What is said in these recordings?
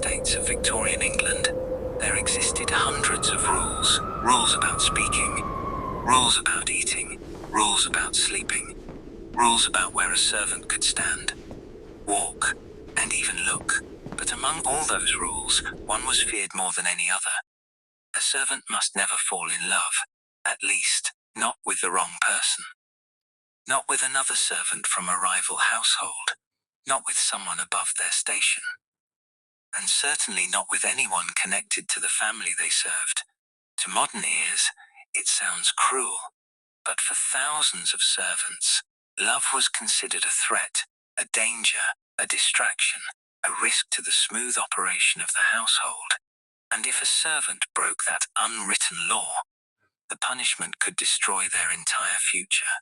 estates of Victorian England, there existed hundreds of rules. Rules about speaking, rules about eating, rules about sleeping, rules about where a servant could stand, walk, and even look. But among all those rules, one was feared more than any other. A servant must never fall in love, at least, not with the wrong person. Not with another servant from a rival household, not with someone above their station, and certainly not with anyone connected to the family they served. To modern ears, it sounds cruel, but for thousands of servants, love was considered a threat, a danger, a distraction, a risk to the smooth operation of the household. And if a servant broke that unwritten law, the punishment could destroy their entire future.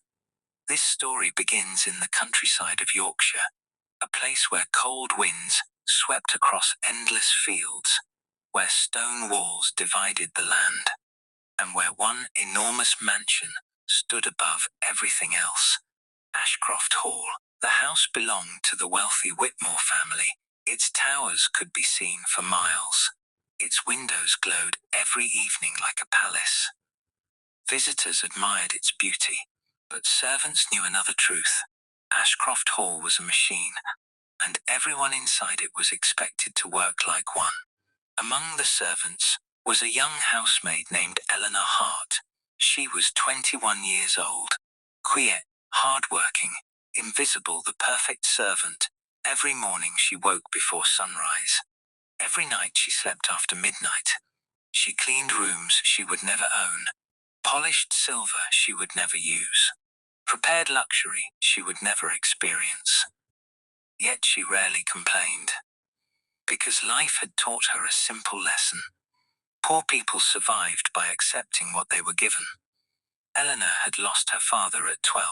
This story begins in the countryside of Yorkshire, a place where cold winds swept across endless fields, where stone walls divided the land, and where one enormous mansion stood above everything else. Ashcroft Hall. The house belonged to the wealthy Whitmore family. Its towers could be seen for miles. Its windows glowed every evening like a palace. Visitors admired its beauty, but servants knew another truth. Ashcroft Hall was a machine, and everyone inside it was expected to work like one. Among the servants was a young housemaid named Eleanor Hart. She was 21 years old, quiet, hard-working, invisible, the perfect servant. Every morning she woke before sunrise. Every night she slept after midnight. She cleaned rooms she would never own, polished silver she would never use, prepared luxury she would never experience. Yet she rarely complained, because life had taught her a simple lesson. Poor people survived by accepting what they were given. Eleanor had lost her father at 12.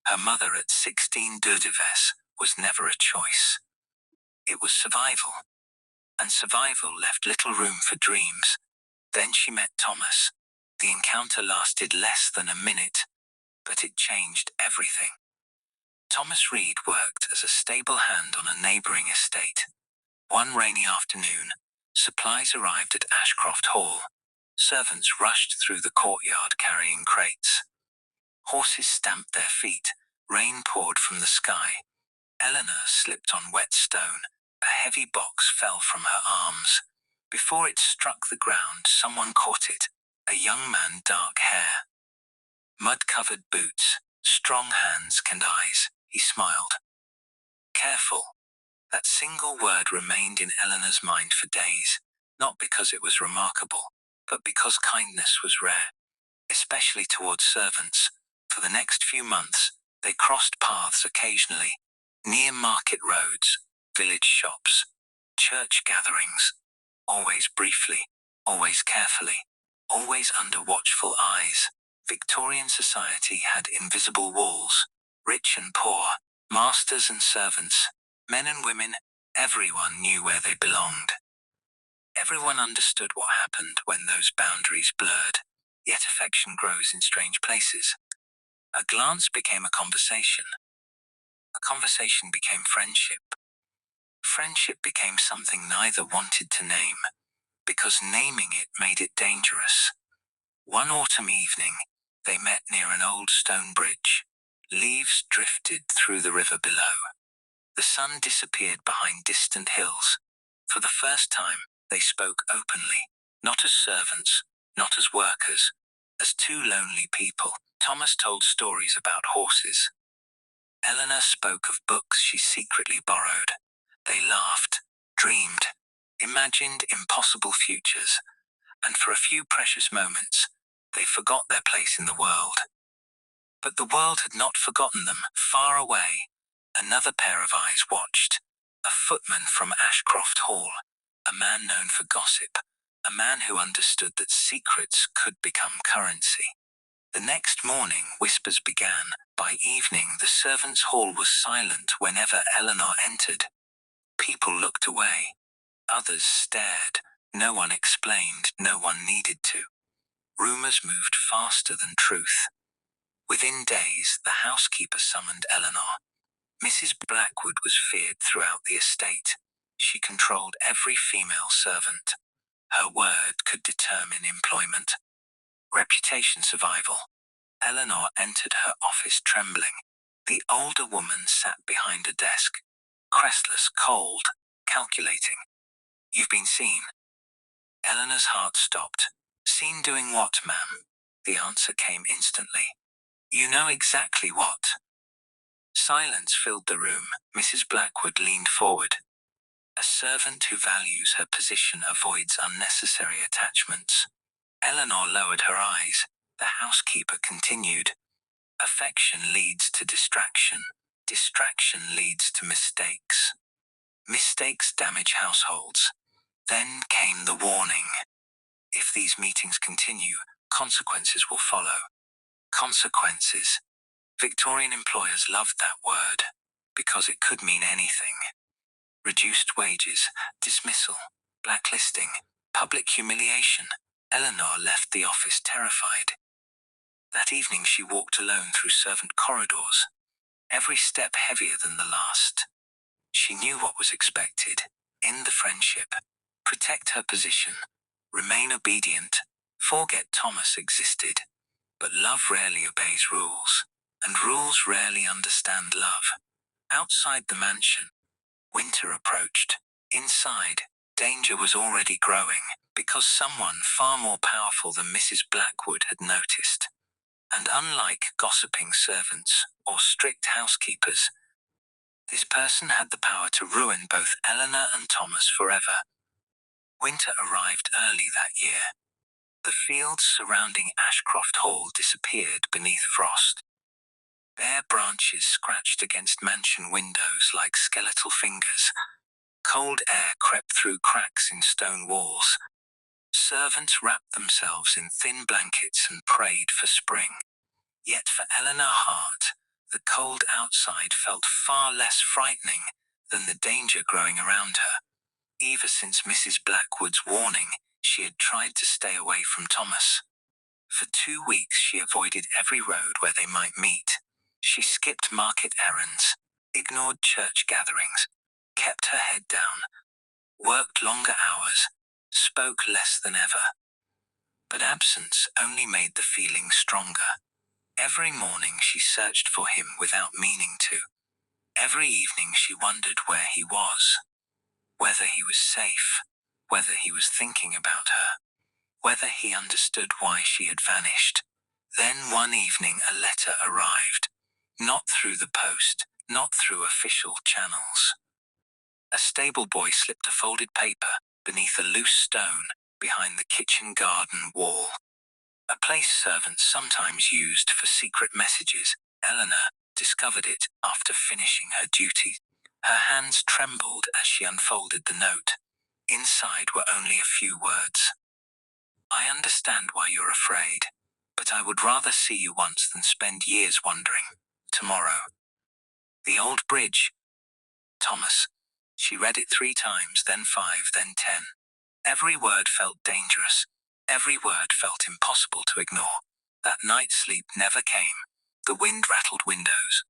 Her mother at 16. Divorce was never a choice. It was survival, and survival left little room for dreams. Then she met Thomas. The encounter lasted less than a minute, but it changed everything. Thomas Reed worked as a stable hand on a neighboring estate. One rainy afternoon, supplies arrived at Ashcroft Hall. Servants rushed through the courtyard carrying crates. Horses stamped their feet. Rain poured from the sky. Eleanor slipped on wet stone. A heavy box fell from her arms. Before it struck the ground, someone caught it. A young man, dark hair, mud-covered boots, strong hands and eyes. He smiled. Careful. That single word remained in Eleanor's mind for days, not because it was remarkable, but because kindness was rare, especially towards servants. For the next few months, they crossed paths occasionally, near market roads, village shops, church gatherings, always briefly, always carefully, always under watchful eyes. Victorian society had invisible walls, rich and poor, masters and servants, men and women. Everyone knew where they belonged. Everyone understood what happened when those boundaries blurred, yet affection grows in strange places. A glance became a conversation. A conversation became friendship. Friendship became something neither wanted to name, because naming it made it dangerous. One autumn evening, they met near an old stone bridge. Leaves drifted through the river below. The sun disappeared behind distant hills. For the first time, they spoke openly, not as servants, not as workers, as two lonely people. Thomas told stories about horses. Eleanor spoke of books she secretly borrowed. They laughed, dreamed, imagined impossible futures, and for a few precious moments, they forgot their place in the world. But the world had not forgotten them. Far away, another pair of eyes watched. A footman from Ashcroft Hall, a man known for gossip, a man who understood that secrets could become currency. The next morning, whispers began. By evening, the servants' hall was silent whenever Eleanor entered. People looked away. Others stared. No one explained. No one needed to. Rumors moved faster than truth. Within days, the housekeeper summoned Eleanor. Mrs. Blackwood was feared throughout the estate. She controlled every female servant. Her word could determine employment, reputation, survival. Eleanor entered her office trembling. The older woman sat behind a desk, restless, cold, calculating. "You've been seen." Eleanor's heart stopped. "Seen doing what, ma'am?" The answer came instantly. "You know exactly what." Silence filled the room. Mrs. Blackwood leaned forward. "A servant who values her position avoids unnecessary attachments." Eleanor lowered her eyes. The housekeeper continued. "Affection leads to distraction. Distraction leads to mistakes. Mistakes damage households." Then came the warning. "If these meetings continue, consequences will follow." Consequences. Victorian employers loved that word because it could mean anything. Reduced wages, dismissal, blacklisting, public humiliation. Eleanor left the office terrified. That evening she walked alone through servant corridors, every step heavier than the last. She knew what was expected. End the friendship. Protect her position. Remain obedient. Forget Thomas existed. But love rarely obeys rules, and rules rarely understand love. Outside the mansion, winter approached. Inside, danger was already growing, because someone far more powerful than Mrs. Blackwood had noticed. And unlike gossiping servants or strict housekeepers, this person had the power to ruin both Eleanor and Thomas forever. Winter arrived early that year. The fields surrounding Ashcroft Hall disappeared beneath frost. Bare branches scratched against mansion windows like skeletal fingers. Cold air crept through cracks in stone walls. Servants wrapped themselves in thin blankets and prayed for spring. Yet for Eleanor Hart, the cold outside felt far less frightening than the danger growing around her. Ever since Mrs. Blackwood's warning, she had tried to stay away from Thomas. For 2 weeks she avoided every road where they might meet. She skipped market errands, ignored church gatherings, kept her head down, worked longer hours, spoke less than ever. But absence only made the feeling stronger. Every morning she searched for him without meaning to. Every evening she wondered where he was, whether he was safe, whether he was thinking about her, whether he understood why she had vanished. Then one evening a letter arrived. Not through the post, not through official channels. A stable boy slipped a folded paper beneath a loose stone behind the kitchen garden wall. A place servants sometimes used for secret messages. Eleanor discovered it after finishing her duty. Her hands trembled as she unfolded the note. Inside were only a few words. "I understand why you're afraid, but I would rather see you once than spend years wondering. Tomorrow." The old bridge. Thomas. She read it 3 times, then 5, then 10. Every word felt dangerous. Every word felt impossible to ignore. That night sleep never came. The wind rattled windows.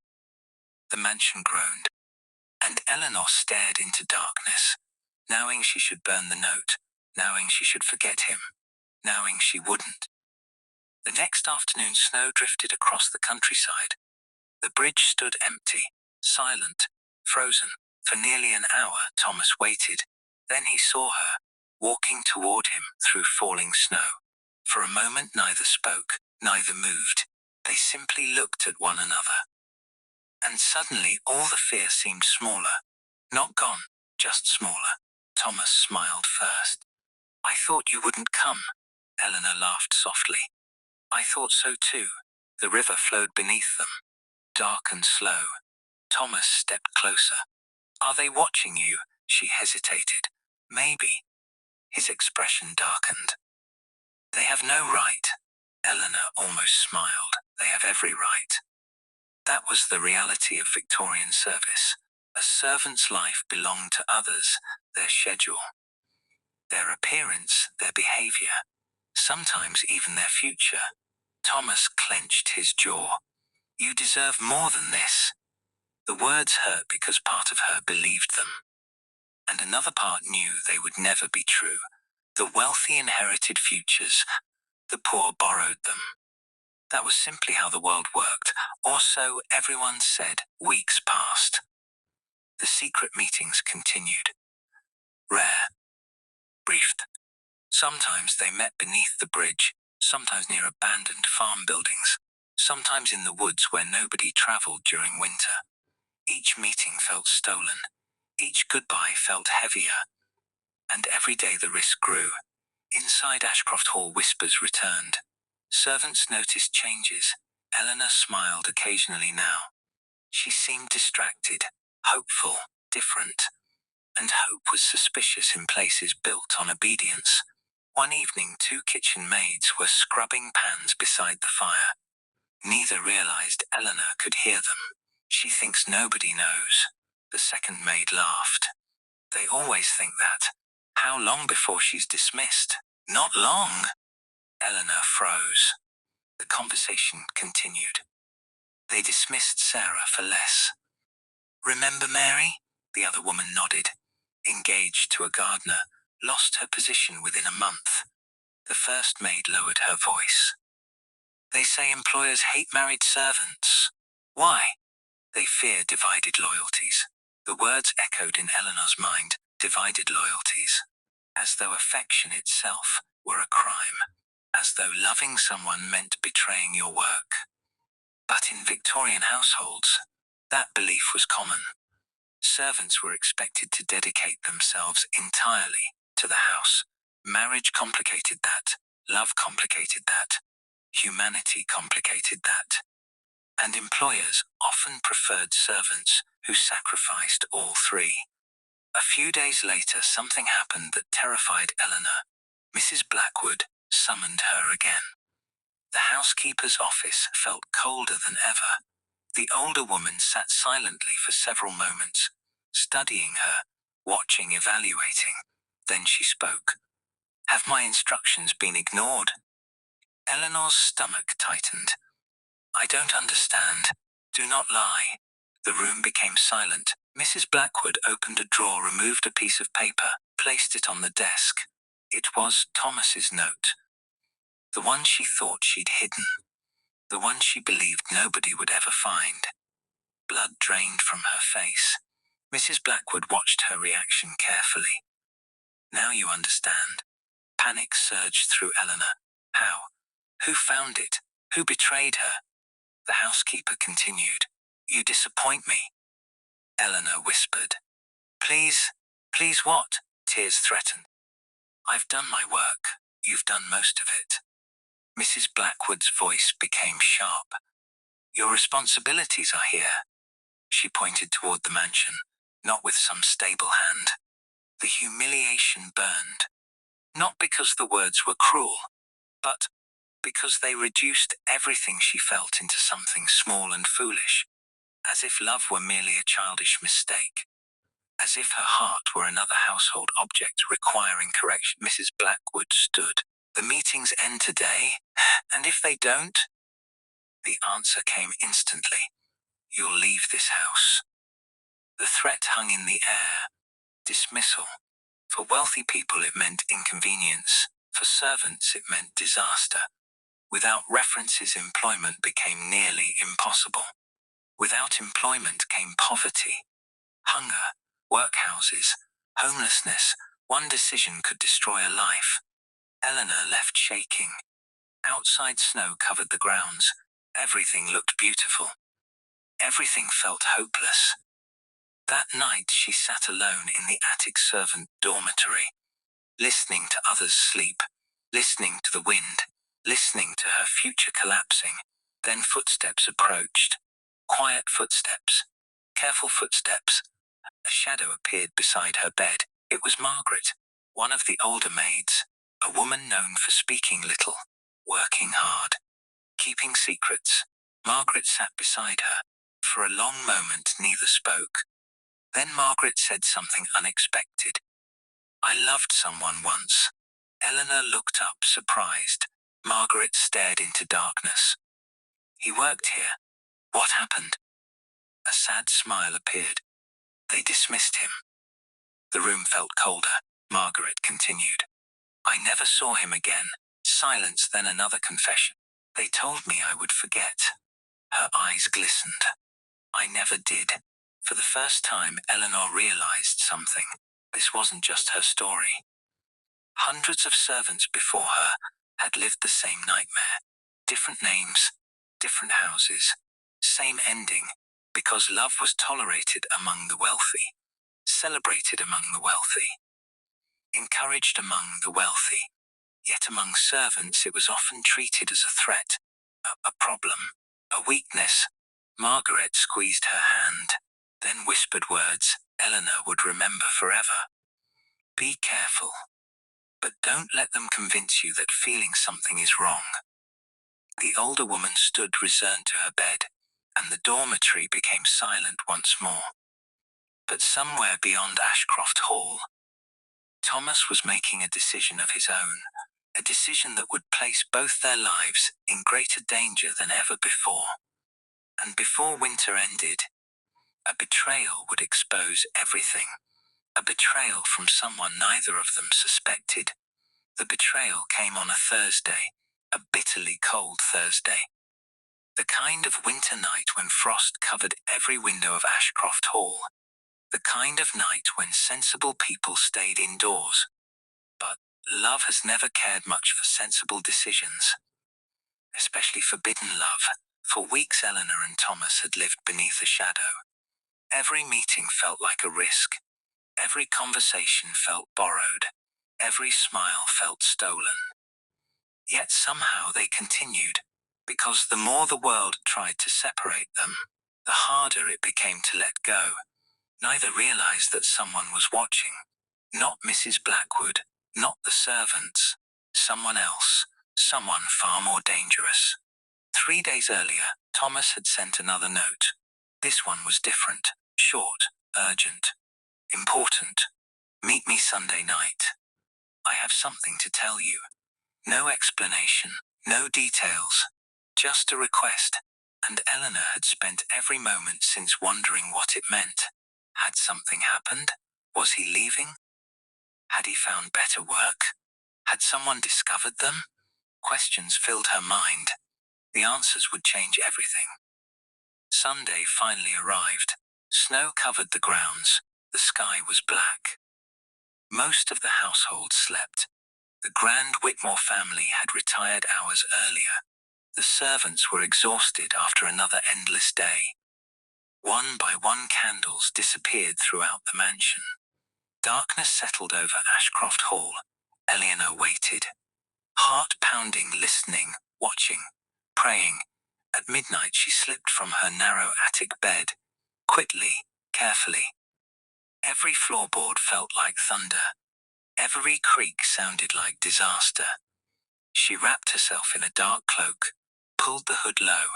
The mansion groaned. And Eleanor stared into darkness, knowing she should burn the note, knowing she should forget him, knowing she wouldn't. The next afternoon snow drifted across the countryside. The bridge stood empty, silent, frozen. For nearly an hour Thomas waited. Then he saw her, walking toward him through falling snow. For a moment neither spoke, neither moved. They simply looked at one another. And suddenly all the fear seemed smaller. Not gone, just smaller. Thomas smiled first. "I thought you wouldn't come." Eleanor laughed softly. "I thought so too." The river flowed beneath them, dark and slow. Thomas stepped closer. "Are they watching you?" She hesitated. "Maybe." His expression darkened. "They have no right." Eleanor almost smiled. "They have every right." That was the reality of Victorian service. A servant's life belonged to others, their schedule, their appearance, their behavior, sometimes even their future. Thomas clenched his jaw. "You deserve more than this." The words hurt because part of her believed them. and another part knew they would never be true. The wealthy inherited futures, the poor borrowed them. That was simply how the world worked, or so everyone said. Weeks passed. The secret meetings continued. Rare, brief. Sometimes they met beneath the bridge, sometimes near abandoned farm buildings, sometimes in the woods where nobody traveled during winter. Each meeting felt stolen. Each goodbye felt heavier. And every day the risk grew. Inside Ashcroft Hall, whispers returned. Servants noticed changes. Eleanor smiled occasionally now. She seemed distracted, hopeful, different. And hope was suspicious in places built on obedience. One evening, two kitchen maids were scrubbing pans beside the fire. Neither realized Eleanor could hear them. She thinks nobody knows. The second maid laughed. They always think that. How long before she's dismissed? Not long. Eleanor froze. The conversation continued. They dismissed Sarah for less. Remember Mary? The other woman nodded. Engaged to a gardener, lost her position within a month. The first maid lowered her voice. They say employers hate married servants. Why? They fear divided loyalties. The words echoed in Eleanor's mind, divided loyalties. As though affection itself were a crime. As though loving someone meant betraying your work. But in Victorian households, that belief was common. Servants were expected to dedicate themselves entirely to the house. Marriage complicated that. Love complicated that. Humanity complicated that. And employers often preferred servants who sacrificed all three. A few days later, something happened that terrified Eleanor. Mrs. Blackwood summoned her again. The housekeeper's office felt colder than ever. The older woman sat silently for several moments, studying her, watching, evaluating. Then she spoke. Have my instructions been ignored? Eleanor's stomach tightened. I don't understand. Do not lie. The room became silent. Mrs. Blackwood opened a drawer, removed a piece of paper, placed it on the desk. It was Thomas's note. The one she thought she'd hidden. The one she believed nobody would ever find. Blood drained from her face. Mrs. Blackwood watched her reaction carefully. Now you understand. Panic surged through Eleanor. How? Who found it? Who betrayed her? The housekeeper continued. You disappoint me. Eleanor whispered. Please, please what? Tears threatened. I've done my work. You've done most of it. Mrs. Blackwood's voice became sharp. Your responsibilities are here. She pointed toward the mansion, not with some stable hand. The humiliation burned. Not because the words were cruel, but because they reduced everything she felt into something small and foolish, as if love were merely a childish mistake, as if her heart were another household object requiring correction. Mrs. Blackwood stood. The meetings end today, and if they don't? The answer came instantly. You'll leave this house. The threat hung in the air. Dismissal. For wealthy people it meant inconvenience. For servants it meant disaster. Without references, employment became nearly impossible. Without employment came poverty, hunger, workhouses, homelessness. One decision could destroy a life. Eleanor left shaking. Outside snow covered the grounds. Everything looked beautiful. Everything felt hopeless. That night she sat alone in the attic servant dormitory, listening to others sleep, listening to the wind, listening to her future collapsing. Then footsteps approached. Quiet footsteps. Careful footsteps. A shadow appeared beside her bed. It was Margaret, one of the older maids, a woman known for speaking little, working hard, keeping secrets. Margaret sat beside her. For a long moment neither spoke. Then Margaret said something unexpected. I loved someone once. Eleanor looked up, surprised. Margaret stared into darkness. He worked here. What happened? A sad smile appeared. They dismissed him. The room felt colder. Margaret continued. I never saw him again. Silence, then another confession. They told me I would forget. Her eyes glistened. I never did. For the first time, Eleanor realized something. This wasn't just her story. Hundreds of servants before her had lived the same nightmare. Different names, different houses, same ending, because love was tolerated among the wealthy, celebrated among the wealthy, encouraged among the wealthy. Yet among servants it was often treated as a threat, a problem, a weakness. Margaret squeezed her hand, then whispered words Eleanor would remember forever. Be careful, but don't let them convince you that feeling something is wrong. The older woman stood resigned to her bed, and the dormitory became silent once more. But somewhere beyond Ashcroft Hall, Thomas was making a decision of his own, a decision that would place both their lives in greater danger than ever before. And before winter ended, a betrayal would expose everything. A betrayal from someone neither of them suspected. The betrayal came on a Thursday, a bitterly cold Thursday. The kind of winter night when frost covered every window of Ashcroft Hall. The kind of night when sensible people stayed indoors. But love has never cared much for sensible decisions, especially forbidden love. For weeks Eleanor and Thomas had lived beneath a shadow. Every meeting felt like a risk. Every conversation felt borrowed. Every smile felt stolen. Yet somehow they continued, because the more the world tried to separate them, the harder it became to let go. Neither realized that someone was watching. Not Mrs. Blackwood, not the servants. Someone else, someone far more dangerous. 3 days earlier, Thomas had sent another note. This one was different, short, urgent, important. Meet me Sunday night. I have something to tell you. No explanation, no details, just a request. And Eleanor had spent every moment since wondering what it meant. Had something happened? Was he leaving? Had he found better work? Had someone discovered them? Questions filled her mind. The answers would change everything. Sunday finally arrived. Snow covered the grounds. The sky was black. Most of the household slept. The Grand Whitmore family had retired hours earlier. The servants were exhausted after another endless day. One by one candles disappeared throughout the mansion. Darkness settled over Ashcroft Hall. Eleanor waited. Heart pounding, listening, watching, praying. At midnight she slipped from her narrow attic bed. Quickly, carefully. Every floorboard felt like thunder. Every creak sounded like disaster. She wrapped herself in a dark cloak, pulled the hood low,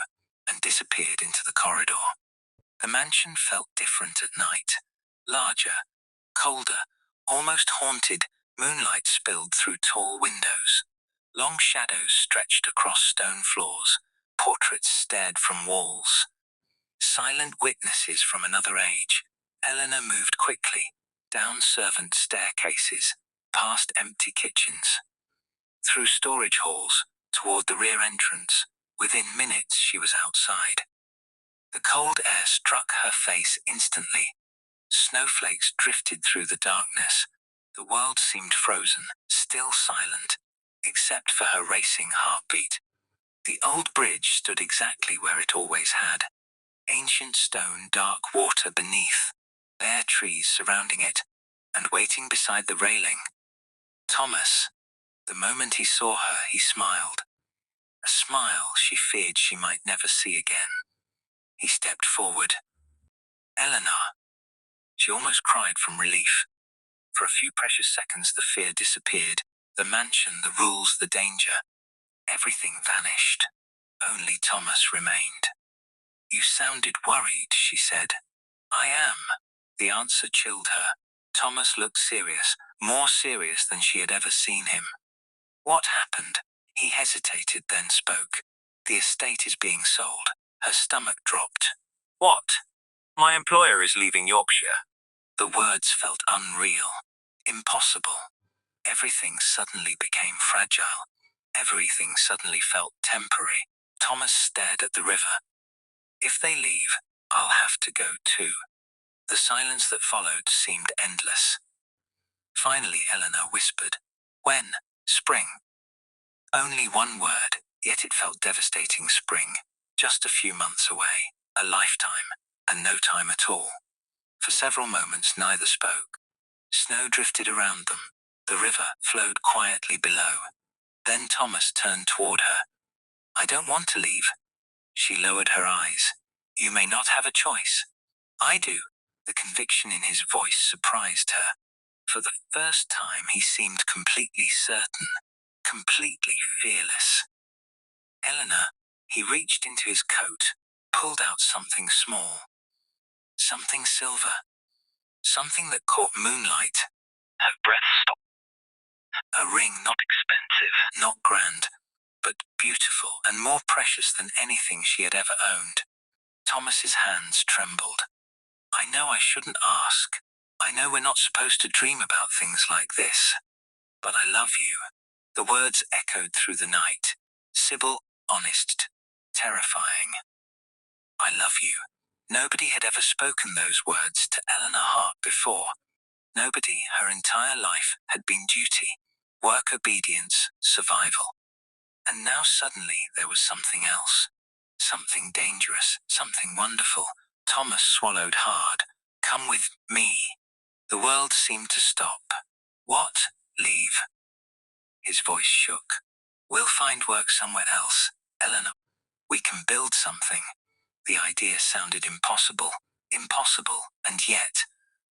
and disappeared into the corridor. The mansion felt different at night. Larger, colder, almost haunted. Moonlight spilled through tall windows. Long shadows stretched across stone floors. Portraits stared from walls. Silent witnesses from another age. Eleanor moved quickly, down servant staircases, past empty kitchens, through storage halls, toward the rear entrance. Within minutes she was outside. The cold air struck her face instantly. Snowflakes drifted through the darkness. The world seemed frozen, still silent, except for her racing heartbeat. The old bridge stood exactly where it always had. Ancient stone, dark water beneath, bare trees surrounding it, and waiting beside the railing. Thomas. The moment he saw her, he smiled. A smile she feared she might never see again. He stepped forward. Eleanor. She almost cried from relief. For a few precious seconds the fear disappeared. The mansion, the rules, the danger. Everything vanished. Only Thomas remained. You sounded worried, she said. I am. The answer chilled her. Thomas looked serious, more serious than she had ever seen him. What happened? He hesitated, then spoke. The estate is being sold. Her stomach dropped. What? My employer is leaving Yorkshire. The words felt unreal, impossible. Everything suddenly became fragile. Everything suddenly felt temporary. Thomas stared at the river. If they leave, I'll have to go too. The silence that followed seemed endless. Finally, Eleanor whispered, "When? Spring." Only one word, yet it felt devastating. Spring. Just a few months away. A lifetime, and no time at all. For several moments neither spoke. Snow drifted around them. The river flowed quietly below. Then Thomas turned toward her. "I don't want to leave." She lowered her eyes. "You may not have a choice." "I do." The conviction in his voice surprised her. For the first time he seemed completely certain, completely fearless. "Eleanor," he reached into his coat, pulled out something small. Something silver. Something that caught moonlight. Her breath stopped. A ring, not expensive, not grand, but beautiful and more precious than anything she had ever owned. Thomas's hands trembled. "I know I shouldn't ask. I know we're not supposed to dream about things like this. But I love you." The words echoed through the night. Simple, honest, terrifying. "I love you." Nobody had ever spoken those words to Eleanor Hart before. Nobody, her entire life, had been duty, work, obedience, survival. And now suddenly there was something else. Something dangerous, something wonderful. Thomas swallowed hard. "Come with me." The world seemed to stop. "What? Leave?" His voice shook. "We'll find work somewhere else, Eleanor. We can build something." The idea sounded impossible. Impossible, and yet,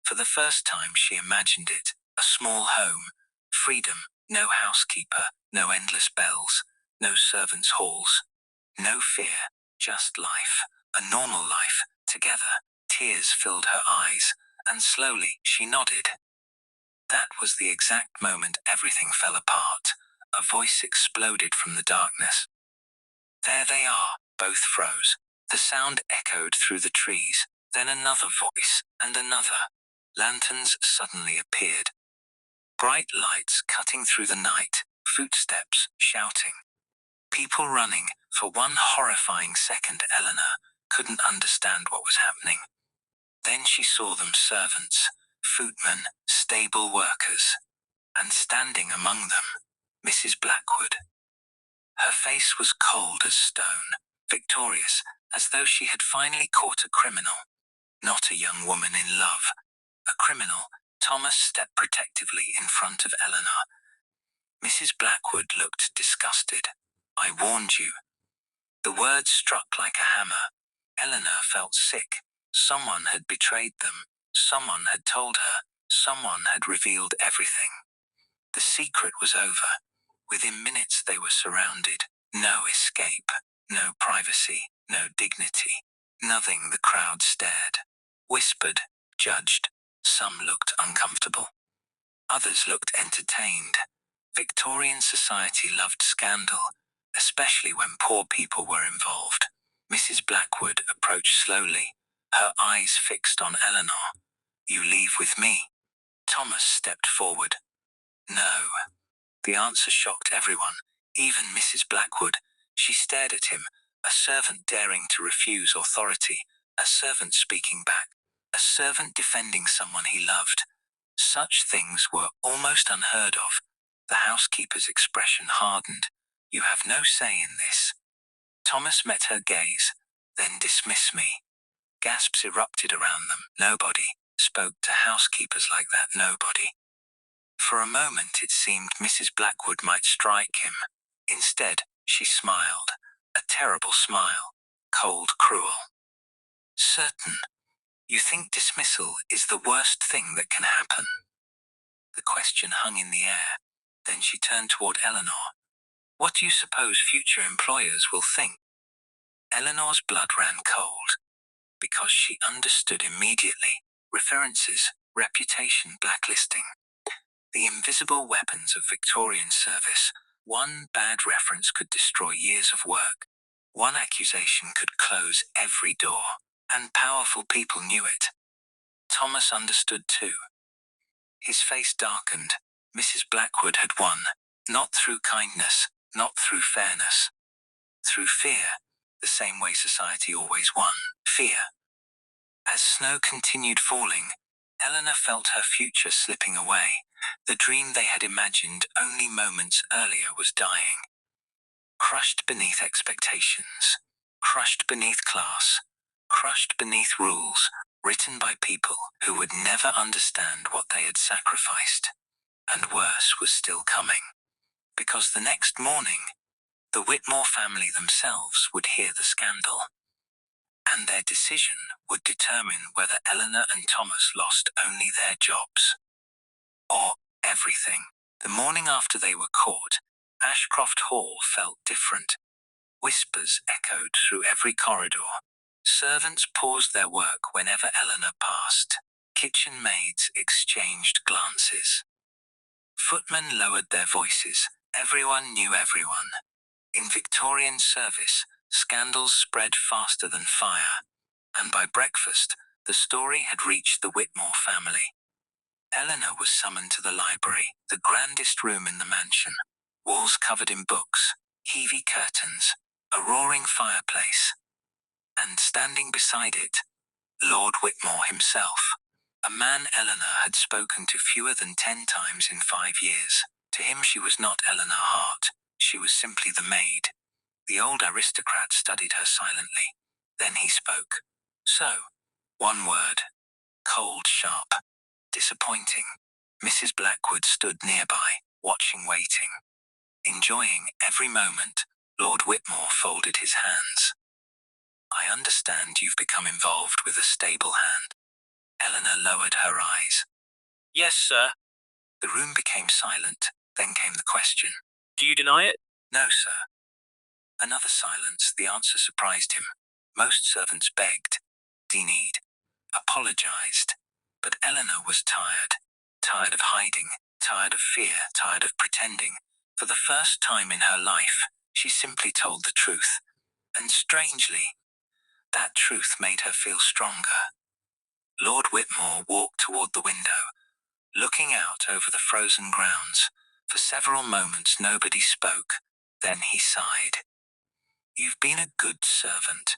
for the first time she imagined it. A small home. Freedom. No housekeeper. No endless bells. No servants' halls. No fear. Just life. A normal life. Together. Tears filled her eyes, and slowly she nodded. That was the exact moment everything fell apart. A voice exploded from the darkness. "There they are." Both froze. The sound echoed through the trees. Then another voice, and another. Lanterns suddenly appeared. Bright lights cutting through the night. Footsteps, shouting. People running. For one horrifying second, Eleanor couldn't understand what was happening. Then she saw them: servants, footmen, stable workers. And standing among them, Mrs. Blackwood. Her face was cold as stone, victorious, as though she had finally caught a criminal. Not a young woman in love. A criminal. Thomas stepped protectively in front of Eleanor. Mrs. Blackwood looked disgusted. "I warned you." The words struck like a hammer. Eleanor felt sick. Someone had betrayed them. Someone had told her. Someone had revealed everything. The secret was over. Within minutes they were surrounded. No escape. No privacy. No dignity. Nothing. The crowd stared. Whispered. Judged. Some looked uncomfortable. Others looked entertained. Victorian society loved scandal, especially when poor people were involved. Mrs. Blackwood approached slowly, her eyes fixed on Eleanor. "You leave with me." Thomas stepped forward. "No." The answer shocked everyone, even Mrs. Blackwood. She stared at him, a servant daring to refuse authority, a servant speaking back, a servant defending someone he loved. Such things were almost unheard of. The housekeeper's expression hardened. "You have no say in this." Thomas met her gaze, then "Dismiss me." Gasps erupted around them. Nobody spoke to housekeepers like that. Nobody. For a moment it seemed Mrs. Blackwood might strike him. Instead, she smiled. A terrible smile. Cold, cruel. "Certain. You think dismissal is the worst thing that can happen?" The question hung in the air. Then she turned toward Eleanor. "What do you suppose future employers will think?" Eleanor's blood ran cold, because she understood immediately. References, reputation, blacklisting. The invisible weapons of Victorian service. One bad reference could destroy years of work. One accusation could close every door, and powerful people knew it. Thomas understood too. His face darkened. Mrs. Blackwood had won, not through kindness, not through fairness, through fear, the same way society always won, fear. As snow continued falling, Eleanor felt her future slipping away. The dream they had imagined only moments earlier was dying. Crushed beneath expectations, crushed beneath class, crushed beneath rules written by people who would never understand what they had sacrificed. And worse was still coming. Because the next morning, the Whitmore family themselves would hear the scandal. And their decision would determine whether Eleanor and Thomas lost only their jobs. Or everything. The morning after they were caught, Ashcroft Hall felt different. Whispers echoed through every corridor. Servants paused their work whenever Eleanor passed. Kitchen maids exchanged glances. Footmen lowered their voices. Everyone knew everyone. In Victorian service, scandals spread faster than fire. And by breakfast, the story had reached the Whitmore family. Eleanor was summoned to the library, the grandest room in the mansion. Walls covered in books, heavy curtains, a roaring fireplace. And standing beside it, Lord Whitmore himself. A man Eleanor had spoken to fewer than 10 times in 5 years. To him she was not Eleanor Hart, she was simply the maid. The old aristocrat studied her silently. Then he spoke. So, one word. Cold, sharp. Disappointing. Mrs. Blackwood stood nearby, watching, waiting. Enjoying every moment, Lord Whitmore folded his hands. I understand you've become involved with a stable hand. Eleanor lowered her eyes. Yes, sir. The room became silent. Then came the question. Do you deny it? No, sir. Another silence. The answer surprised him. Most servants begged, denied, apologized. But Eleanor was tired. Tired of hiding, tired of fear, tired of pretending. For the first time in her life, she simply told the truth. And strangely, that truth made her feel stronger. Lord Whitmore walked toward the window, looking out over the frozen grounds. For several moments nobody spoke. Then he sighed. You've been a good servant.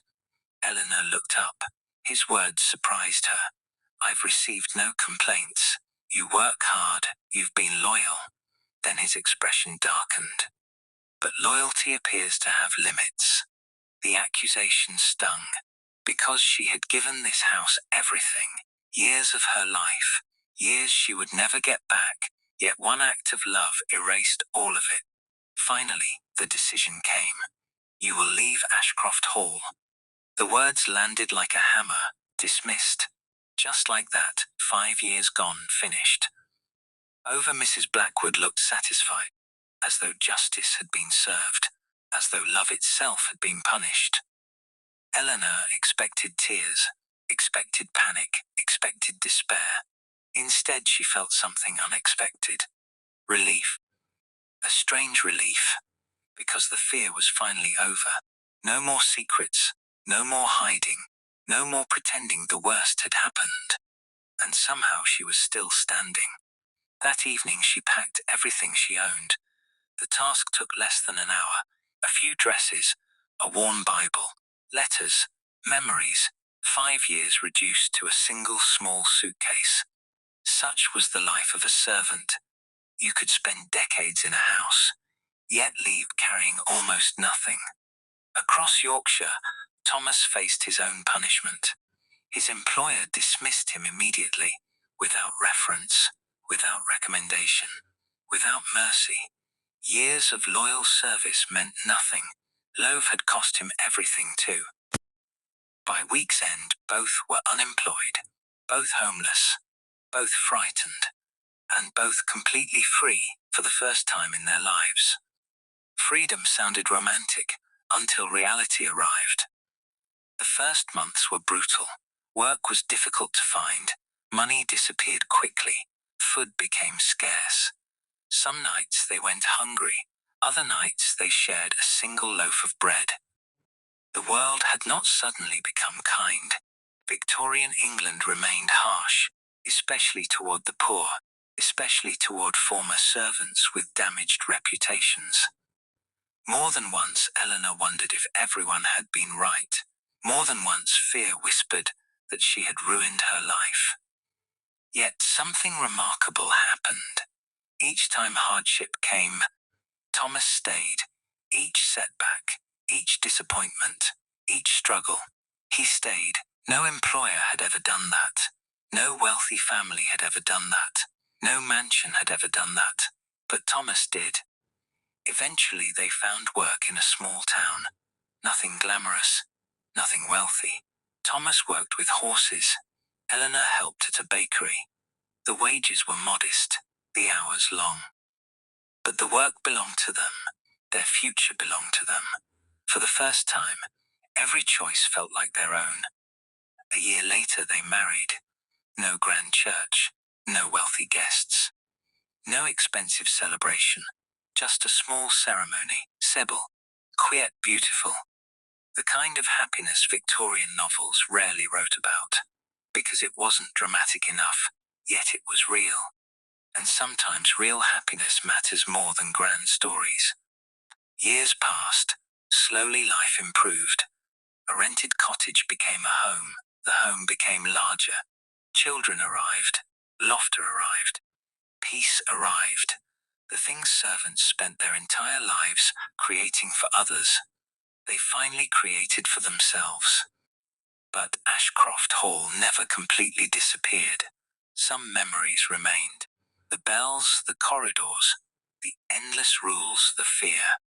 Eleanor looked up. His words surprised her. I've received no complaints. You work hard. You've been loyal. Then his expression darkened. But loyalty appears to have limits. The accusation stung. Because she had given this house everything. Years of her life. Years she would never get back. Yet one act of love erased all of it. Finally, the decision came. You will leave Ashcroft Hall. The words landed like a hammer. Dismissed. Just like that, 5 years gone, finished. Over Mrs. Blackwood looked satisfied, as though justice had been served, as though love itself had been punished. Eleanor expected tears, expected panic, expected despair. Instead, she felt something unexpected. Relief. A strange relief, because the fear was finally over. No more secrets, no more hiding, no more pretending the worst had happened. And somehow she was still standing. That evening she packed everything she owned. The task took less than an hour. A few dresses, a worn Bible, letters, memories, 5 years reduced to a single small suitcase. Such was the life of a servant. You could spend decades in a house, yet leave carrying almost nothing. Across Yorkshire, Thomas faced his own punishment. His employer dismissed him immediately, without reference, without recommendation, without mercy. Years of loyal service meant nothing. Love had cost him everything too. By week's end, both were unemployed, both homeless, both frightened, and both completely free for the first time in their lives. Freedom sounded romantic, until reality arrived. The first months were brutal. Work was difficult to find. Money disappeared quickly. Food became scarce. Some nights they went hungry. Other nights they shared a single loaf of bread. The world had not suddenly become kind. Victorian England remained harsh, especially toward the poor, especially toward former servants with damaged reputations. More than once Eleanor wondered if everyone had been right. More than once fear whispered that she had ruined her life. Yet something remarkable happened. Each time hardship came, Thomas stayed. Each setback, each disappointment, each struggle, he stayed. No employer had ever done that. No wealthy family had ever done that. No mansion had ever done that. But Thomas did. Eventually they found work in a small town. Nothing glamorous, nothing wealthy. Thomas worked with horses. Eleanor helped at a bakery. The wages were modest, the hours long. But the work belonged to them. Their future belonged to them. For the first time, every choice felt like their own. A year later they married. No grand church, no wealthy guests, no expensive celebration, just a small ceremony, simple, quiet, beautiful. The kind of happiness Victorian novels rarely wrote about, because it wasn't dramatic enough, yet it was real. And sometimes real happiness matters more than grand stories. Years passed. Slowly life improved. A rented cottage became a home. The home became larger. Children arrived. Laughter arrived. Peace arrived. The things servants spent their entire lives creating for others, they finally created for themselves. But Ashcroft Hall never completely disappeared. Some memories remained. The bells, the corridors, the endless rules, the fear.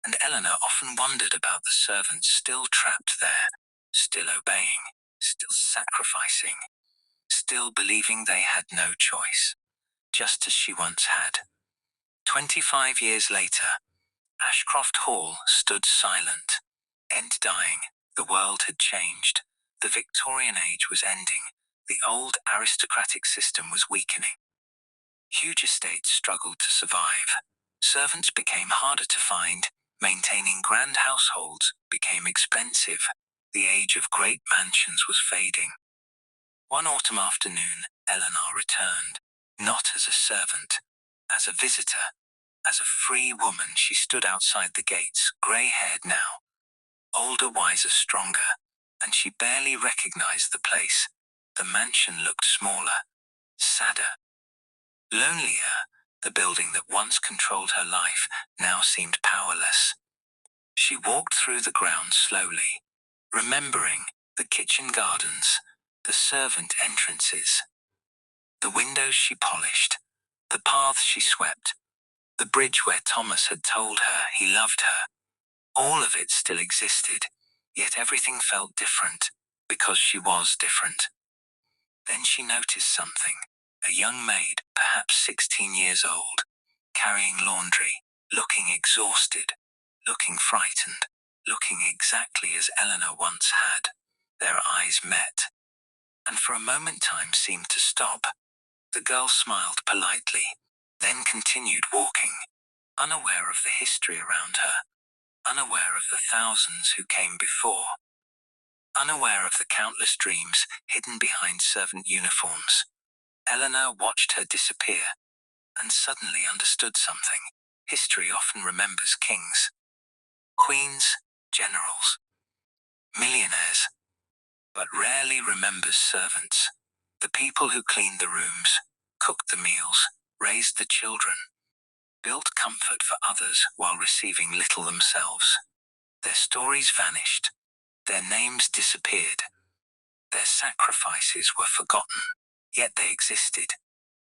And Eleanor often wondered about the servants still trapped there, still obeying, still sacrificing, still believing they had no choice, just as she once had. 25 years later, Ashcroft Hall stood silent. End dying, the world had changed. The Victorian age was ending. The old aristocratic system was weakening. Huge estates struggled to survive. Servants became harder to find. Maintaining grand households became expensive. The age of great mansions was fading. One autumn afternoon, Eleanor returned. Not as a servant, as a visitor. As a free woman, she stood outside the gates, grey-haired now. Older, wiser, stronger. And she barely recognized the place. The mansion looked smaller, sadder, lonelier. The building that once controlled her life now seemed powerless. She walked through the grounds slowly, remembering the kitchen gardens, the servant entrances, the windows she polished, the paths she swept, the bridge where Thomas had told her he loved her. All of it still existed, yet everything felt different, because she was different. Then she noticed something. A young maid, perhaps 16 years old, carrying laundry, looking exhausted, looking frightened, looking exactly as Eleanor once had. Their eyes met, and for a moment time seemed to stop. The girl smiled politely, then continued walking, unaware of the history around her, unaware of the thousands who came before, unaware of the countless dreams hidden behind servant uniforms. Eleanor watched her disappear, and suddenly understood something. History often remembers kings, queens, generals, millionaires, but rarely remembers servants. The people who cleaned the rooms, cooked the meals, raised the children, built comfort for others while receiving little themselves. Their stories vanished. Their names disappeared. Their sacrifices were forgotten. Yet they existed.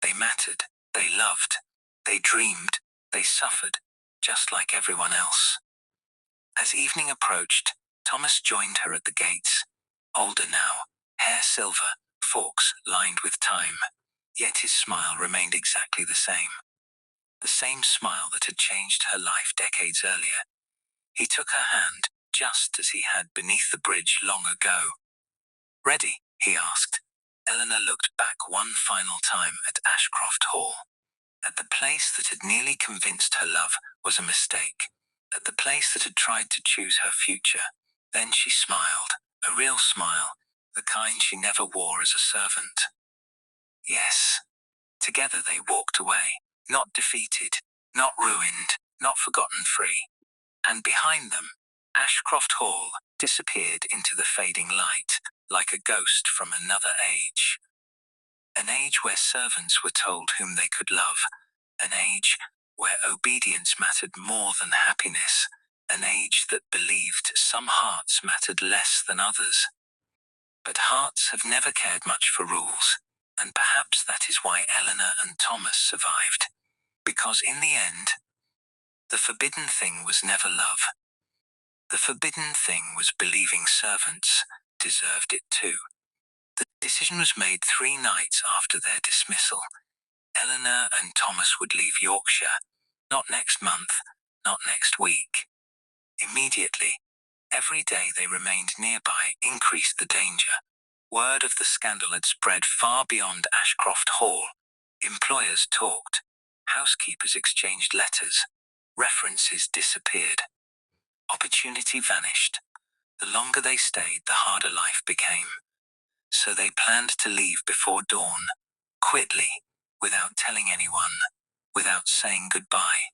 They mattered. They loved. They dreamed. They suffered, just like everyone else. As evening approached, Thomas joined her at the gates. Older now, hair silver, forks lined with time. Yet his smile remained exactly the same. The same smile that had changed her life decades earlier. He took her hand, just as he had beneath the bridge long ago. "Ready?" he asked. Eleanor looked back one final time at Ashcroft Hall. At the place that had nearly convinced her love was a mistake. At the place that had tried to choose her future. Then she smiled, a real smile, the kind she never wore as a servant. Yes, together they walked away, not defeated, not ruined, not forgotten free. And behind them, Ashcroft Hall disappeared into the fading light, like a ghost from another age. An age where servants were told whom they could love, an age where obedience mattered more than happiness, an age that believed some hearts mattered less than others. But hearts have never cared much for rules, and perhaps that is why Eleanor and Thomas survived. Because in the end, the forbidden thing was never love. The forbidden thing was believing servants deserved it too. The decision was made 3 nights after their dismissal. Eleanor and Thomas would leave Yorkshire, not next month, not next week. Immediately, every day they remained nearby increased the danger. Word of the scandal had spread far beyond Ashcroft Hall. Employers talked. Housekeepers exchanged letters. References disappeared. Opportunity vanished. The longer they stayed, the harder life became. So they planned to leave before dawn, quickly, without telling anyone, without saying goodbye.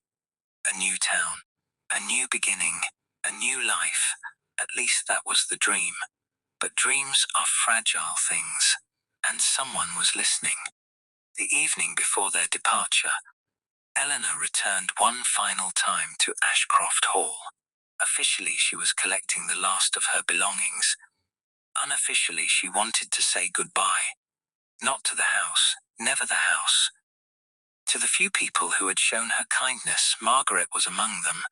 A new town, a new beginning, a new life. At least that was the dream. But dreams are fragile things, and someone was listening. The evening before their departure, Eleanor returned one final time to Ashcroft Hall. Officially, she was collecting the last of her belongings. Unofficially, she wanted to say goodbye. Not to the house, never the house. To the few people who had shown her kindness, Margaret was among them.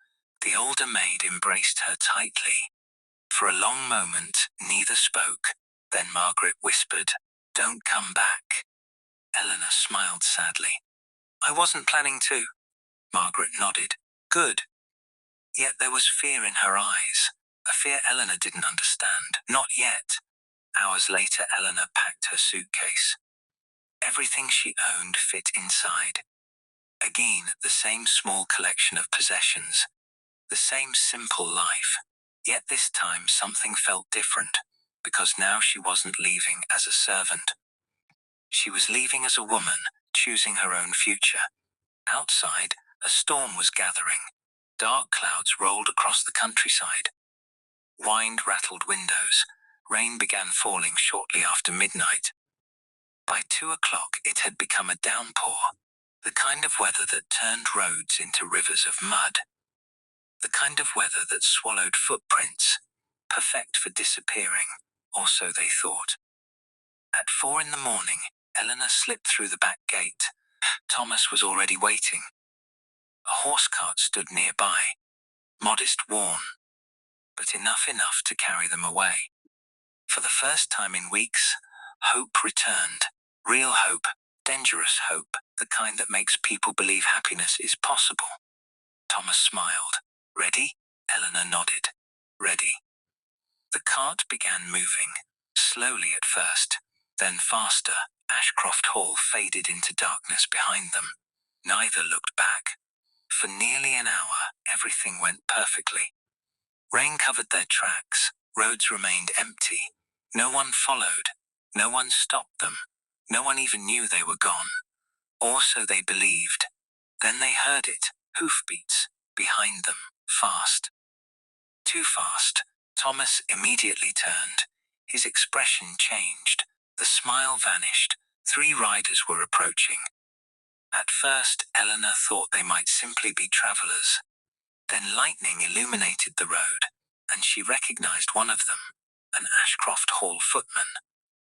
The older maid embraced her tightly. For a long moment, neither spoke. Then Margaret whispered, "Don't come back." Eleanor smiled sadly. "I wasn't planning to." Margaret nodded. "Good." Yet there was fear in her eyes, a fear Eleanor didn't understand. Not yet. Hours later, Eleanor packed her suitcase. Everything she owned fit inside. Again, the same small collection of possessions. The same simple life. Yet this time something felt different, because now she wasn't leaving as a servant. She was leaving as a woman, choosing her own future. Outside, a storm was gathering. Dark clouds rolled across the countryside. Wind rattled windows. Rain began falling shortly after midnight. By 2 o'clock, it had become a downpour. The kind of weather that turned roads into rivers of mud. The kind of weather that swallowed footprints, perfect for disappearing, or so they thought. At 4 in the morning, Eleanor slipped through the back gate. Thomas was already waiting. A horse cart stood nearby, modest worn, but enough to carry them away. For the first time in weeks, hope returned. Real hope, dangerous hope, the kind that makes people believe happiness is possible. Thomas smiled. "Ready?" Eleanor nodded. "Ready." The cart began moving, slowly at first, then faster. Ashcroft Hall faded into darkness behind them. Neither looked back. For nearly an hour, everything went perfectly. Rain covered their tracks. Roads remained empty. No one followed. No one stopped them. No one even knew they were gone. Or so they believed. Then they heard it, hoofbeats, behind them, fast. Too fast. Thomas immediately turned. His expression changed. The smile vanished. 3 riders were approaching. At first, Eleanor thought they might simply be travelers. Then lightning illuminated the road, and she recognized one of them, an Ashcroft Hall footman.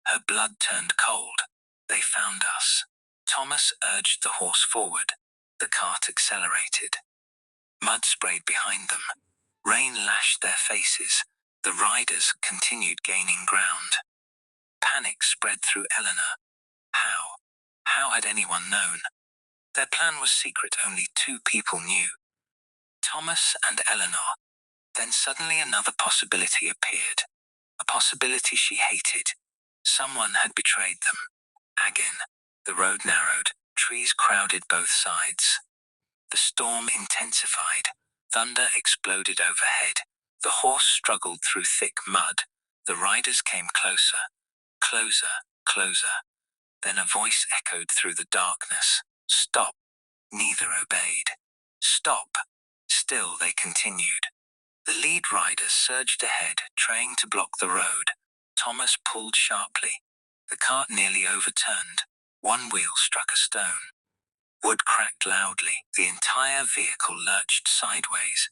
Her blood turned cold. "They found us." Thomas urged the horse forward. The cart accelerated. Mud sprayed behind them. Rain lashed their faces. The riders continued gaining ground. Panic spread through Eleanor. How? How had anyone known? Their plan was secret. Only 2 people knew. Thomas and Eleanor. Then suddenly another possibility appeared. A possibility she hated. Someone had betrayed them. Again, the road narrowed. Trees crowded both sides. The storm intensified. Thunder exploded overhead. The horse struggled through thick mud. The riders came closer. Closer, closer. Then a voice echoed through the darkness. Stop. Neither obeyed. Stop. Still they continued. The lead rider surged ahead, trying to block the road. Thomas pulled sharply. The cart nearly overturned. One wheel struck a stone. Wood cracked loudly. The entire vehicle lurched sideways.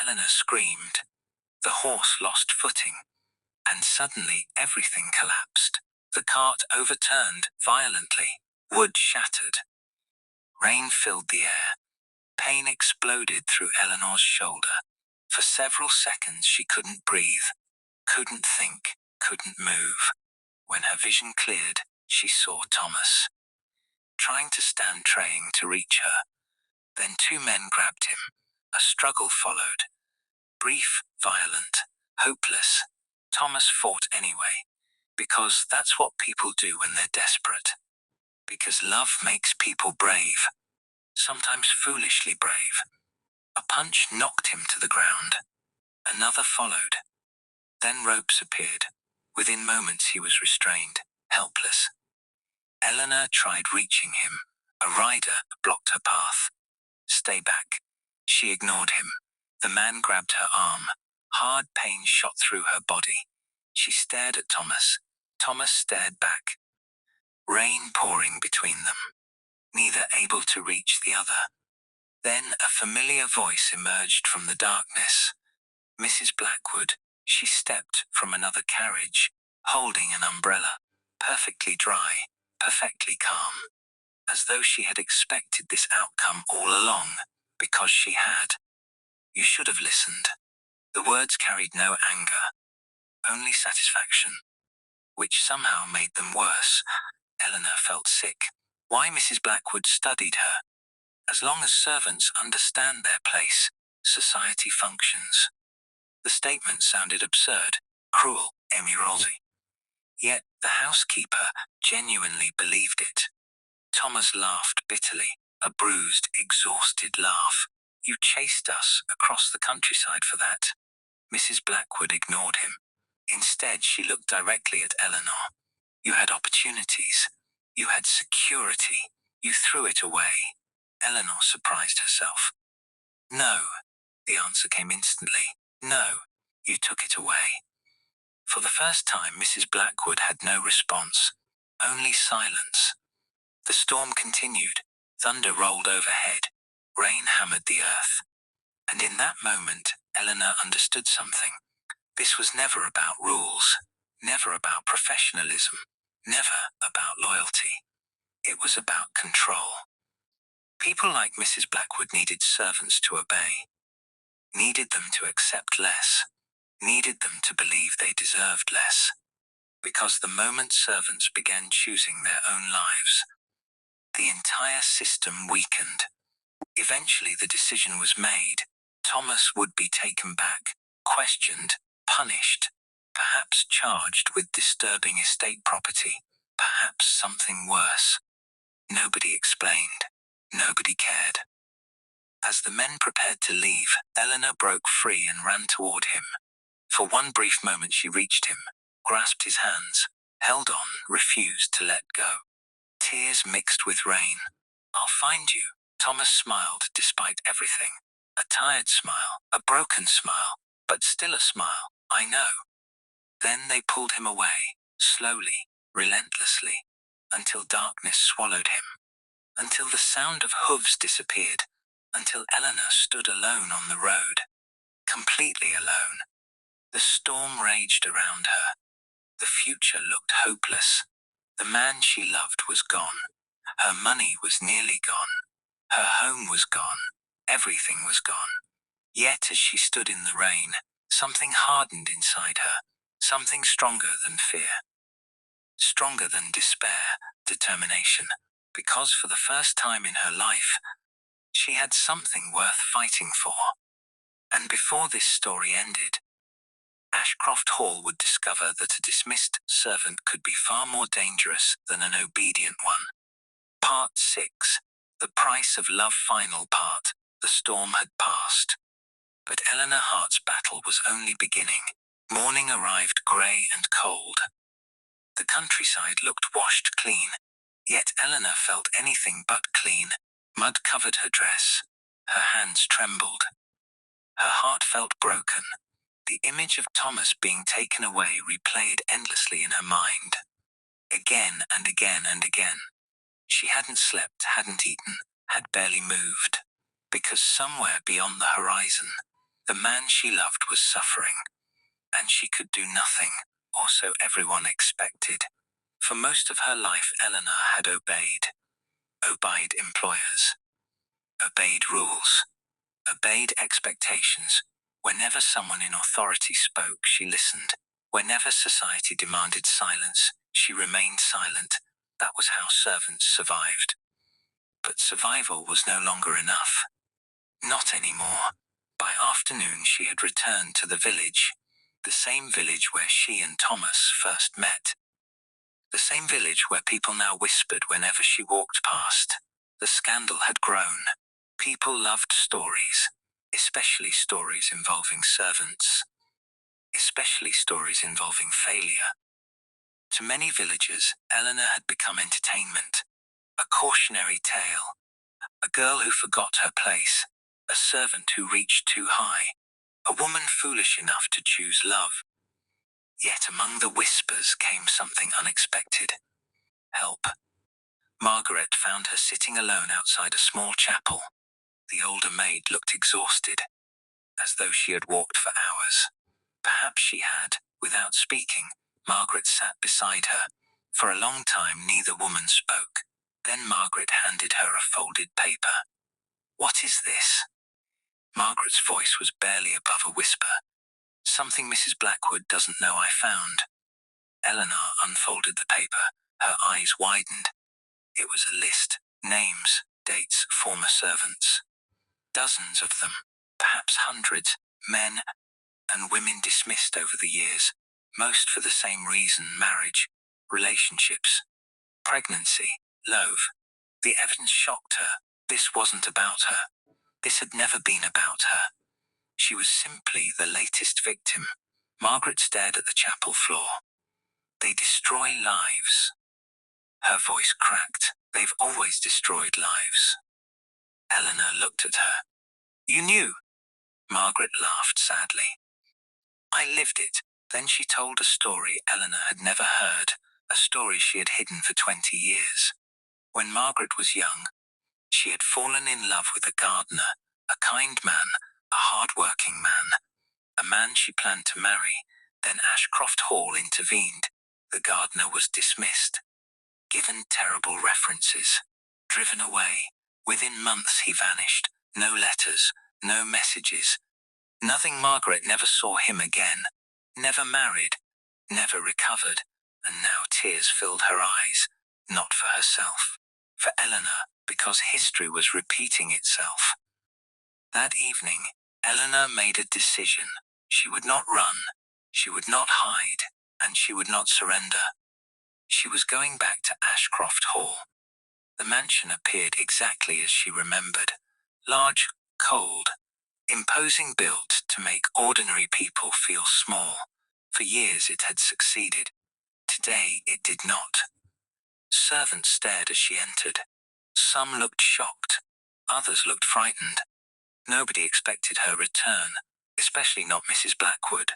Eleanor screamed. The horse lost footing. And suddenly everything collapsed. The cart overturned violently. Wood shattered. Rain filled the air. Pain exploded through Eleanor's shoulder. For several seconds she couldn't breathe, couldn't think, couldn't move. When her vision cleared, she saw Thomas, trying to stand trying to reach her. Then two men grabbed him. A struggle followed. Brief, violent, hopeless. Thomas fought anyway, because that's what people do when they're desperate. Because love makes people brave, sometimes foolishly brave. A punch knocked him to the ground. Another followed. Then ropes appeared. Within moments he was restrained, helpless. Eleanor tried reaching him. A rider blocked her path. Stay back. She ignored him. The man grabbed her arm. Hard pain shot through her body. She stared at Thomas. Thomas stared back. Rain pouring between them, neither able to reach the other. Then a familiar voice emerged from the darkness. Mrs. Blackwood. She stepped from another carriage, holding an umbrella, perfectly dry, perfectly calm, as though she had expected this outcome all along, because she had. You should have listened. The words carried no anger, only satisfaction, which somehow made them worse. Eleanor felt sick. Why Mrs. Blackwood studied her. As long as servants understand their place, society functions. The statement sounded absurd, cruel, emirolzi. Yet the housekeeper genuinely believed it. Thomas laughed bitterly, a bruised, exhausted laugh. You chased us across the countryside for that. Mrs. Blackwood ignored him. Instead, she looked directly at Eleanor. You had opportunities. You had security. You threw it away. Eleanor surprised herself. No. The answer came instantly. No. You took it away. For the first time, Mrs. Blackwood had no response. Only silence. The storm continued. Thunder rolled overhead. Rain hammered the earth. And in that moment, Eleanor understood something. This was never about rules, never about professionalism, never about loyalty. It was about control. People like Mrs. Blackwood needed servants to obey, needed them to accept less, needed them to believe they deserved less. Because the moment servants began choosing their own lives, the entire system weakened. Eventually the decision was made. Thomas would be taken back, questioned, punished, perhaps charged with disturbing estate property, perhaps something worse. Nobody explained. Nobody cared. As the men prepared to leave, Eleanor broke free and ran toward him. For one brief moment she reached him, grasped his hands, held on, refused to let go. Tears mixed with rain. I'll find you. Thomas smiled despite everything. A tired smile, a broken smile, but still a smile. I know. Then they pulled him away, slowly, relentlessly, until darkness swallowed him, until the sound of hooves disappeared, until Eleanor stood alone on the road, completely alone. The storm raged around her. The future looked hopeless. The man she loved was gone. Her money was nearly gone. Her home was gone. Everything was gone. Yet as she stood in the rain, something hardened inside her, something stronger than fear, stronger than despair, determination, because for the first time in her life, she had something worth fighting for. And before this story ended, Ashcroft Hall would discover that a dismissed servant could be far more dangerous than an obedient one. Part 6. The Price of Love. Final part. The storm had passed. But Eleanor Hart's battle was only beginning. Morning arrived grey and cold. The countryside looked washed clean, yet Eleanor felt anything but clean. Mud covered her dress. Her hands trembled. Her heart felt broken. The image of Thomas being taken away replayed endlessly in her mind. Again and again and again. She hadn't slept, hadn't eaten, had barely moved. Because somewhere beyond the horizon, the man she loved was suffering. And she could do nothing, or so everyone expected. For most of her life, Eleanor had obeyed employers, obeyed rules, obeyed expectations. Whenever someone in authority spoke, she listened. Whenever society demanded silence, she remained silent. That was how servants survived. But survival was no longer enough. Not anymore. By afternoon, she had returned to the village. The same village where she and Thomas first met. The same village where people now whispered whenever she walked past. The scandal had grown. People loved stories, especially stories involving servants, especially stories involving failure. To many villagers, Eleanor had become entertainment, a cautionary tale, a girl who forgot her place, a servant who reached too high, a woman foolish enough to choose love. Yet among the whispers came something unexpected. Help. Margaret found her sitting alone outside a small chapel. The older maid looked exhausted, as though she had walked for hours. Perhaps she had. Without speaking, Margaret sat beside her. For a long time neither woman spoke. Then Margaret handed her a folded paper. "What is this?" Margaret's voice was barely above a whisper. "Something Mrs. Blackwood doesn't know I found." Eleanor unfolded the paper. Her eyes widened. It was a list. Names, dates, former servants. Dozens of them, perhaps hundreds, men and women dismissed over the years, most for the same reason: marriage, relationships, pregnancy, love. The evidence shocked her. This wasn't about her. This had never been about her. She was simply the latest victim. Margaret stared at the chapel floor. "They destroy lives." Her voice cracked. "They've always destroyed lives." Eleanor looked at her. "You knew?" Margaret laughed sadly. "I lived it." Then she told a story Eleanor had never heard, a story she had hidden for 20 years. When Margaret was young, she had fallen in love with a gardener, a kind man, a hard-working man, a man she planned to marry. Then Ashcroft Hall intervened. The gardener was dismissed, given terrible references, driven away. Within months he vanished. No letters, no messages. Nothing. Margaret never saw him again. Never married. Never recovered. And now tears filled her eyes. Not for herself. For Eleanor, because history was repeating itself. That evening, Eleanor made a decision. She would not run. She would not hide. And she would not surrender. She was going back to Ashcroft Hall. The mansion appeared exactly as she remembered. Large, cold, imposing, built to make ordinary people feel small. For years it had succeeded. Today it did not. Servants stared as she entered. Some looked shocked. Others looked frightened. Nobody expected her return, especially not Mrs. Blackwood.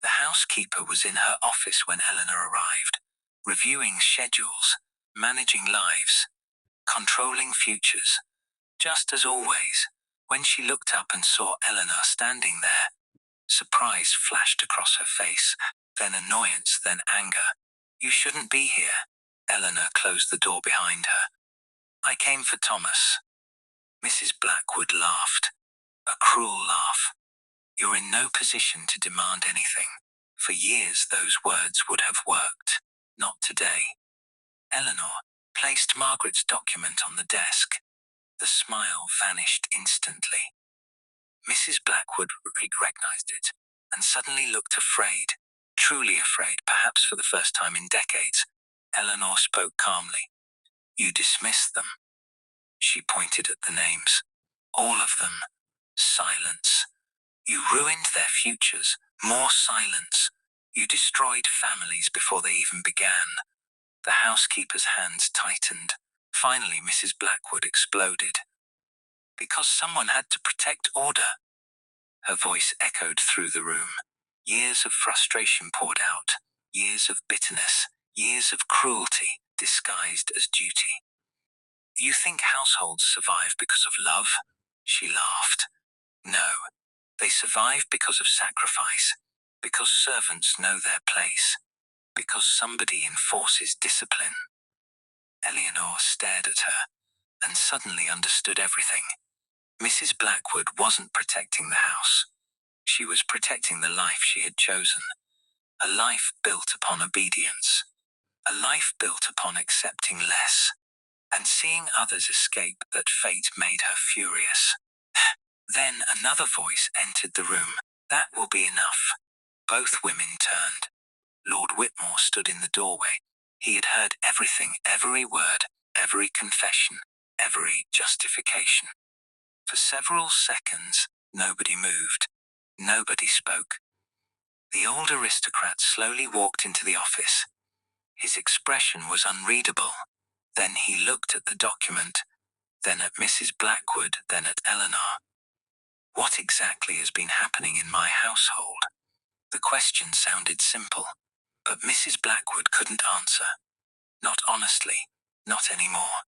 The housekeeper was in her office when Eleanor arrived, reviewing schedules, managing lives, controlling futures. Just as always, when she looked up and saw Eleanor standing there, surprise flashed across her face, then annoyance, then anger. "You shouldn't be here." Eleanor closed the door behind her. "I came for Thomas." Mrs. Blackwood laughed, a cruel laugh. "You're in no position to demand anything." For years those words would have worked. Not today. Eleanor placed Margaret's document on the desk. The smile vanished instantly. Mrs. Blackwood recognized it, and suddenly looked afraid, truly afraid, perhaps for the first time in decades. Eleanor spoke calmly. "You dismissed them." She pointed at the names. "All of them." Silence. "You ruined their futures." More silence. You destroyed families before they even began. The housekeeper's hands tightened. Finally, Mrs. Blackwood exploded. Because someone had to protect order. Her voice echoed through the room. Years of frustration poured out. Years of bitterness. Years of cruelty disguised as duty. You think households survive because of love? She laughed. No. They survive because of sacrifice. Because servants know their place. Because somebody enforces discipline. Eleanor stared at her and suddenly understood everything. Mrs. Blackwood wasn't protecting the house. She was protecting the life she had chosen. A life built upon obedience. A life built upon accepting less. And seeing others escape that fate made her furious. Then another voice entered the room. That will be enough. Both women turned. Lord Whitmore stood in the doorway. He had heard everything, every word, every confession, every justification. For several seconds, nobody moved. Nobody spoke. The old aristocrat slowly walked into the office. His expression was unreadable. Then he looked at the document, then at Mrs. Blackwood, then at Eleanor. What exactly has been happening in my household? The question sounded simple, but Mrs. Blackwood couldn't answer. Not honestly, not anymore.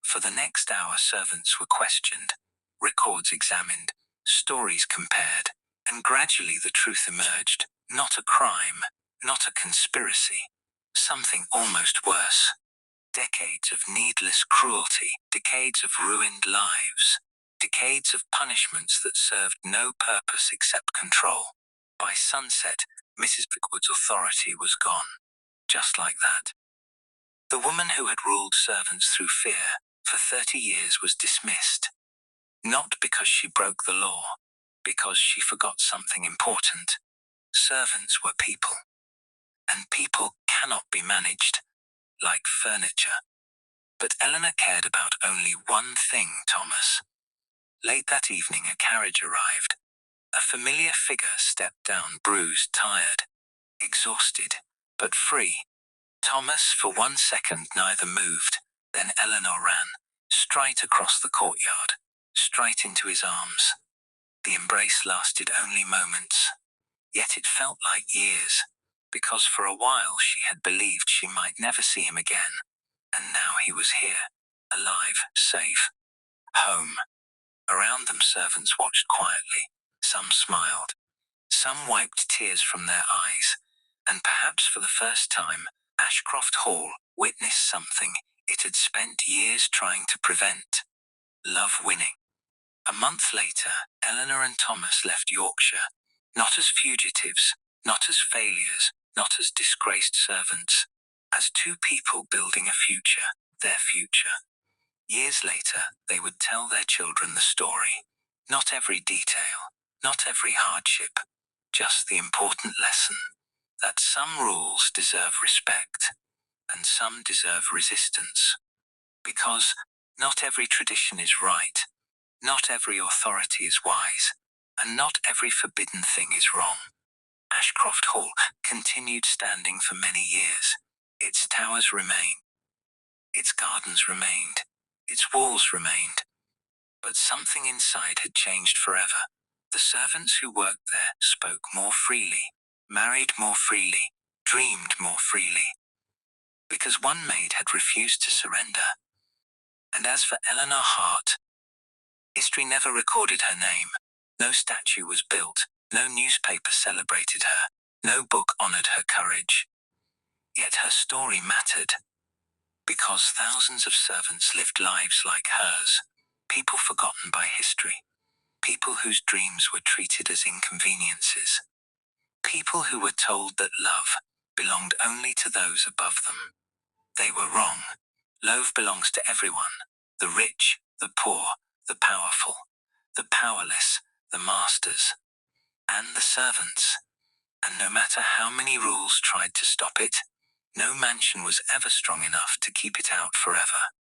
For the next hour, servants were questioned, records examined, stories compared, and gradually the truth emerged. Not a crime, not a conspiracy, something almost worse. Decades of needless cruelty, decades of ruined lives, decades of punishments that served no purpose except control. By sunset, Mrs. Blackwood's authority was gone, just like that. The woman who had ruled servants through fear for 30 years was dismissed. Not because she broke the law, because she forgot something important. Servants were people, and people cannot be managed like furniture. But Eleanor cared about only one thing, Thomas. Late that evening, a carriage arrived. A familiar figure stepped down, bruised, tired, exhausted, but free. Thomas, for 1 second, neither moved. Then Eleanor ran, straight across the courtyard, straight into his arms. The embrace lasted only moments. Yet it felt like years, because for a while she had believed she might never see him again. And now he was here, alive, safe, home. Around them, servants watched quietly. Some smiled. Some wiped tears from their eyes. And perhaps for the first time, Ashcroft Hall witnessed something it had spent years trying to prevent. Love winning. A month later, Eleanor and Thomas left Yorkshire, not as fugitives, not as failures, not as disgraced servants, as two people building a future, their future. Years later, they would tell their children the story. Not every detail, not every hardship, just the important lesson that some rules deserve respect and some deserve resistance. Because not every tradition is right, not every authority is wise, and not every forbidden thing is wrong. Ashcroft Hall continued standing for many years. Its towers remained, its gardens remained, its walls remained. But something inside had changed forever. The servants who worked there spoke more freely, married more freely, dreamed more freely. Because one maid had refused to surrender. And as for Eleanor Hart, history never recorded her name. No statue was built, no newspaper celebrated her, no book honored her courage. Yet her story mattered. Because thousands of servants lived lives like hers, people forgotten by history, people whose dreams were treated as inconveniences, people who were told that love belonged only to those above them. They were wrong. Love belongs to everyone, the rich, the poor, the powerful, the powerless, the masters, and the servants. And no matter how many rules tried to stop it, no mansion was ever strong enough to keep it out forever.